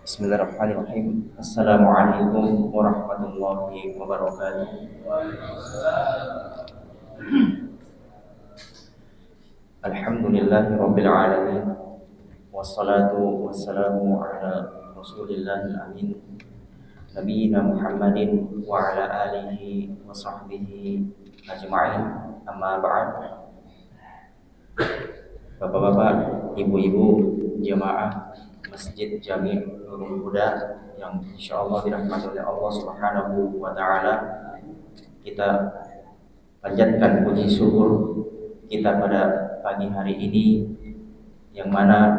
Bismillahirrahmanirrahim. Assalamualaikum warahmatullahi wabarakatuh. Alhamdulillahirabbil alamin. Wassalatu wassalamu ala Rasulillahil amin. Nabiyina Muhammadin wa ala alihi wa sahbihi ajma'in. Amma ba'd. Bapak-bapak, ibu-ibu, jamaah Masjid Jami' Nurul Huda yang insyaallah dirahmati oleh Allah Subhanahu wa taala, kita panjatkan puji syukur kita pada pagi hari ini, yang mana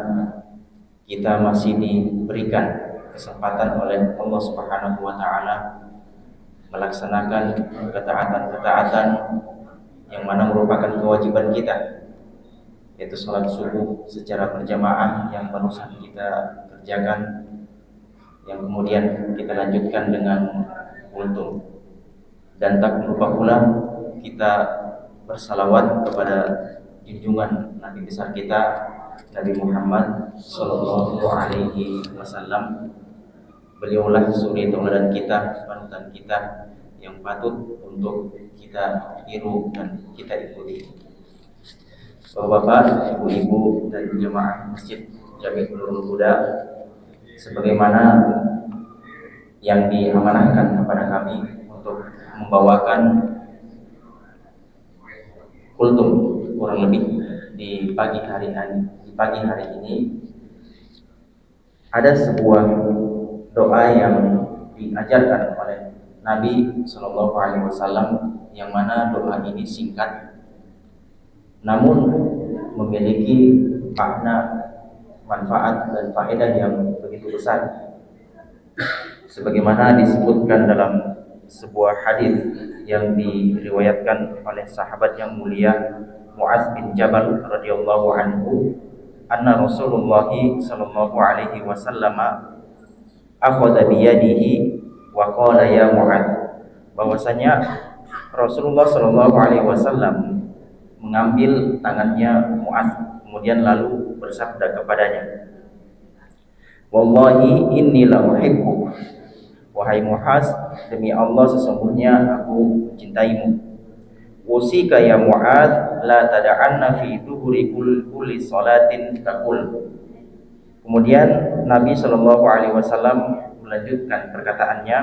kita masih diberikan kesempatan oleh Allah Subhanahu wa taala melaksanakan ketaatan-ketaatan yang mana merupakan kewajiban kita, yaitu sholat subuh secara berjamaah yang barusan kita kerjakan, yang kemudian kita lanjutkan dengan kultum. Dan tak lupa pula kita bersalawat kepada junjungan Nabi besar kita, Nabi Muhammad Sallallahu Alaihi Wasallam. Beliaulah suri tauladan kita, panutan kita yang patut untuk kita tiru dan kita ikuti. Bapak-bapak, ibu-ibu, dan jemaah Masjid Jami' Nurul Huda, sebagaimana yang diamanahkan kepada kami untuk membawakan kultum kurang lebih di pagi hari ini, ada sebuah doa yang diajarkan oleh Nabi Shallallahu Alaihi Wasallam, yang mana doa ini singkat namun memiliki makna, manfaat dan faedah yang begitu besar, sebagaimana disebutkan dalam sebuah hadis yang diriwayatkan oleh sahabat yang mulia Mu'adz bin Jabal radhiyallahu anhu, anna Rasulullah sallallahu alaihi wasallam akhadha bi yadihi wa qala ya Mu'adz, bahwasanya Rasulullah sallallahu alaihi wasallam mengambil tangannya Mu'adz, kemudian lalu bersabda kepadanya, wallahi inni la uhibbuk, wahai Mu'adz, demi Allah sesungguhnya aku mencintaimu. Usika ya Mu'adz la tada'anna fi duburi kulli salatin taqul. Kemudian Nabi Shallallahu Alaihi Wasallam melanjutkan perkataannya.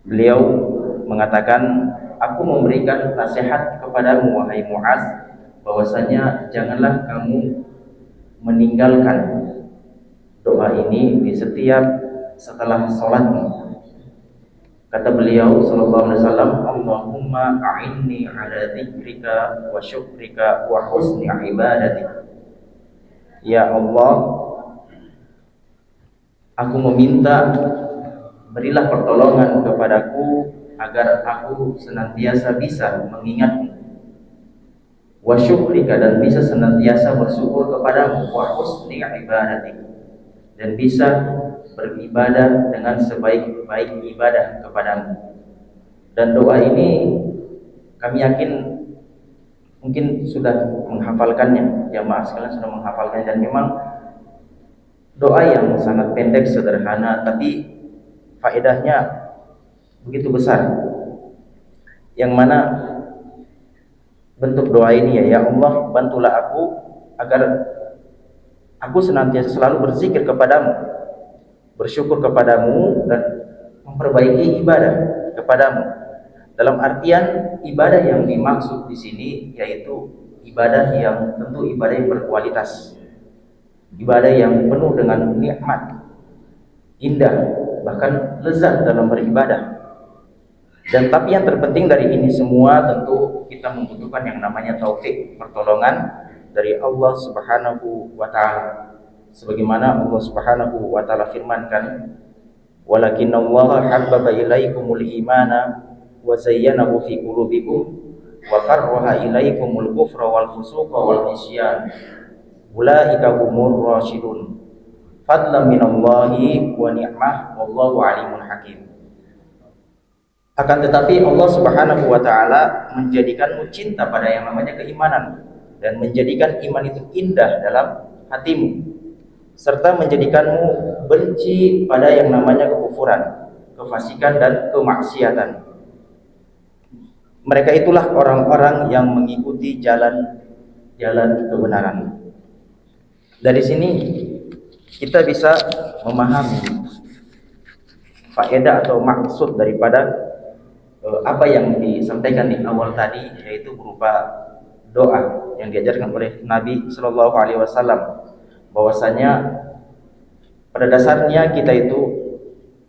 Beliau mengatakan, aku memberikan nasihat kepadamu wahai Mu'adz, bahwasanya janganlah kamu meninggalkan doa ini di setiap setelah sholatmu. Kata beliau sallallahu alaihi wasallam, Allahumma a'inni ala dzikrika wa syukrika wa husni ibadatik. Ya Allah, aku meminta, berilah pertolongan kepadaku agar aku senantiasa bisa mengingatmu, wa syukrika, dan bisa senantiasa bersyukur kepadamu, wa husni ibadatik, dan bisa beribadah dengan sebaik-baik ibadah kepadamu. Dan doa ini kami yakin mungkin sudah menghafalkannya, jamaah sekalian sudah menghafalkannya, dan memang doa yang sangat pendek, sederhana, tapi faedahnya begitu besar. Yang mana bentuk doa ini ya Allah, bantulah aku agar aku senantiasa selalu berzikir kepadamu, bersyukur kepadamu, dan memperbaiki ibadah kepadamu. Dalam artian ibadah yang dimaksud di sini yaitu ibadah yang tentu ibadah yang berkualitas, ibadah yang penuh dengan nikmat, indah, bahkan lezat dalam beribadah. Dan tapi yang terpenting dari ini semua tentu kita membutuhkan yang namanya taufik, pertolongan dari Allah Subhanahu wa taala. Sebagaimana Allah Subhanahu wa taala firmankan, walakinnallaha habbaba ilaikumul imana wa zayyanahu fi qulubikum wa karraha ilaikumul kufra wal fusuqa wal isyan ulaika humur rasyidun fadlan minallahi wa ni'mah wallahu alimun hakim. Akan tetapi Allah Subhanahu wa taala menjadikanmu cinta pada yang namanya keimanan, dan menjadikan iman itu indah dalam hatimu, serta menjadikanmu benci pada yang namanya kekufuran, kefasikan dan kemaksiatan. Mereka itulah orang-orang yang mengikuti jalan kebenaran. Dari sini kita bisa memahami faedah atau maksud daripada apa yang disampaikan di awal tadi, yaitu berupa doa yang diajarkan oleh Nabi Shallallahu Alaihi Wasallam, bahwasanya pada dasarnya kita itu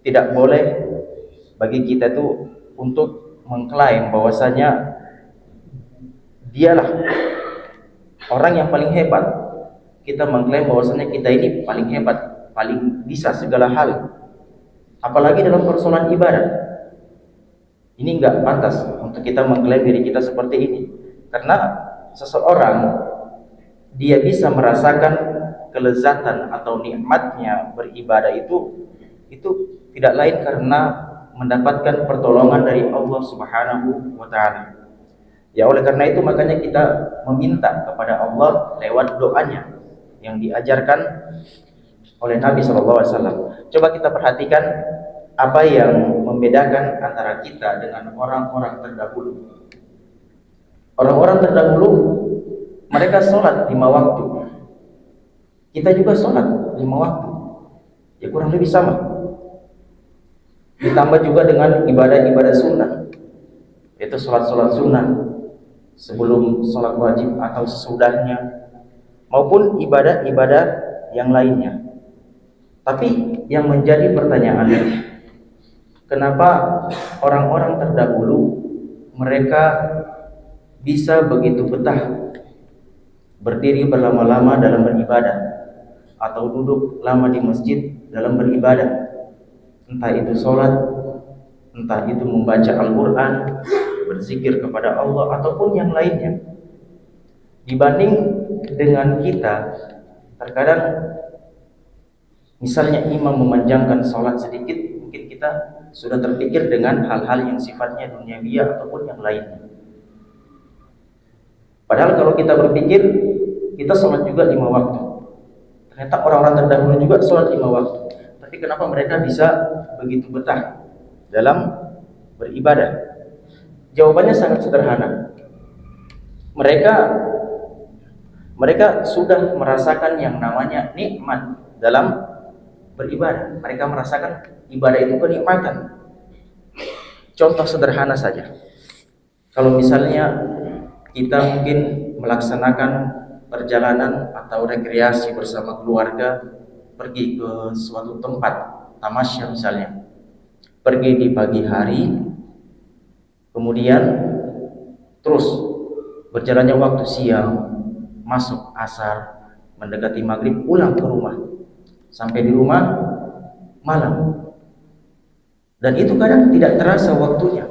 tidak boleh bagi kita itu untuk mengklaim bahwasanya dialah orang yang paling hebat. Kita mengklaim bahwasanya kita ini paling hebat, paling bisa segala hal, apalagi dalam persoalan ibadah. Ini enggak pantas untuk kita mengklaim diri kita seperti ini, karena seseorang dia bisa merasakan kelezatan atau nikmatnya beribadah itu tidak lain karena mendapatkan pertolongan dari Allah Subhanahu wa taala. Ya, oleh karena itu makanya kita meminta kepada Allah lewat doanya yang diajarkan oleh Nabi SAW. Coba kita perhatikan apa yang membedakan antara kita dengan orang-orang terdahulu. Orang-orang terdahulu mereka sholat 5 waktu. Kita juga sholat 5 waktu. Ya kurang lebih sama. Ditambah juga dengan ibadah-ibadah sunnah, yaitu sholat-sholat sunnah sebelum sholat wajib atau sesudahnya, maupun ibadah-ibadah yang lainnya. Tapi yang menjadi pertanyaan, kenapa orang-orang terdahulu mereka bisa begitu betah berdiri berlama-lama dalam beribadah, atau duduk lama di masjid dalam beribadah, entah itu sholat, entah itu membaca Al-Quran, berzikir kepada Allah, ataupun yang lainnya, dibanding dengan kita. Terkadang misalnya imam memanjangkan sholat sedikit, mungkin kita sudah terpikir dengan hal-hal yang sifatnya duniawiya ataupun yang lainnya. Padahal kalau kita berpikir, kita sholat juga 5 waktu. Ternyata orang-orang terdahulu juga sholat 5 waktu. Tapi kenapa mereka bisa begitu betah dalam beribadah? Jawabannya sangat sederhana. Mereka sudah merasakan yang namanya nikmat dalam beribadah. Mereka merasakan ibadah itu kenikmatan. Contoh sederhana saja. Kalau misalnya kita mungkin melaksanakan perjalanan atau rekreasi bersama keluarga, pergi ke suatu tempat, tamasya misalnya, pergi di pagi hari, kemudian terus berjalannya waktu siang, masuk asar, mendekati maghrib, pulang ke rumah, sampai di rumah malam. Dan itu kadang tidak terasa waktunya.